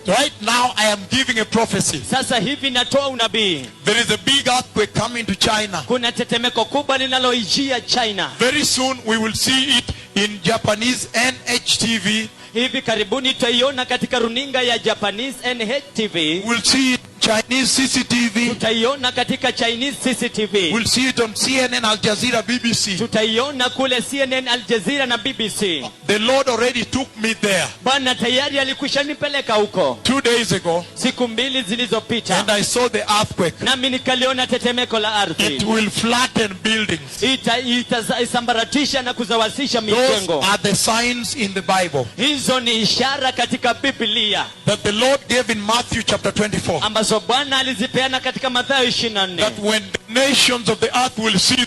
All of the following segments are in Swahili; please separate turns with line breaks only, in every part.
Right now I am giving a prophecy.
Sasa hivi natoa unabii.
There is a big earthquake coming to China.
Kuna tetemeko kubwa linaloijia China.
Very soon we will see it in Japanese NHTV.
Hivi karibuni tutaiona katika runinga ya Japanese NHTV.
We'll see it Chinese CCTV.
Tutaiona katika Chinese CCTV.
We'll see it on CNN, Al Jazeera, BBC.
Tutaiona kule CNN, Al Jazeera na BBC.
The Lord already took me there.
Bwana tayari alikwishanipeleka huko
2 days ago.
siku 2 zilizopita.
And I saw the earthquake.
Nami nikaliona tetemeko la ardhi.
It will flatten buildings.
Itasambaratisha na kuzawasisha
Those
mijengo.
are the signs in the Bible
Hizo ni ishara katika Biblia
that the Lord gave in Matthew chapter 24.
ambazo Bwana alizipeana katika Mathayo 24.
That when the nations of the earth will see,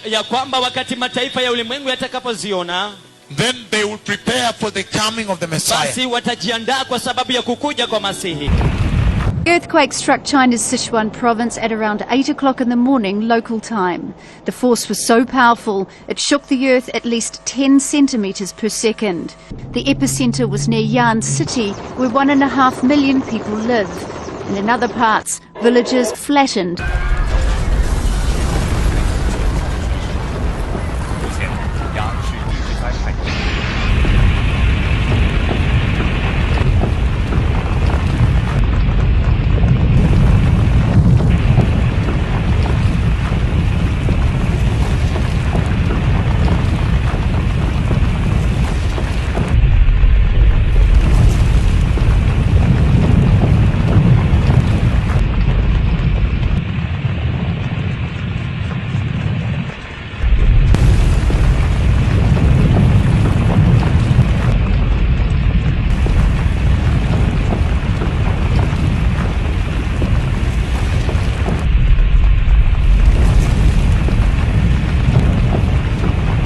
ya kwamba wakati mataifa ya ulimwengu yatakapoziona,
then they will prepare for the coming of the Messiah.
basi watajiandaa kwa sababu ya kukuja kwa Masihi.
The earthquake struck China's Sichuan province at around 8 o'clock in the morning local time. The force was so powerful it shook the earth at least 10 centimeters per second. The epicenter was near Yan City, where 1.5 million people live. And in other parts, villages flattened.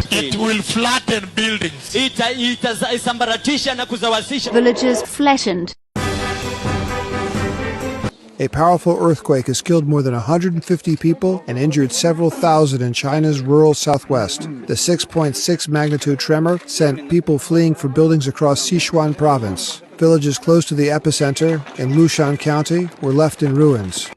It will flatten buildings.
Itasambaratisha na kuzawasisha.
Villages flattened.
A powerful earthquake has killed more than 150 people and injured several thousand in China's rural southwest. The 6.6 magnitude tremor sent people fleeing for buildings across Sichuan province. Villages close to the epicenter in Lushan County were left in ruins.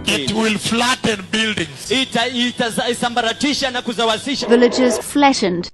It will flatten buildings.
Itasambaratisha na kuzawasisha.
Villages flattened.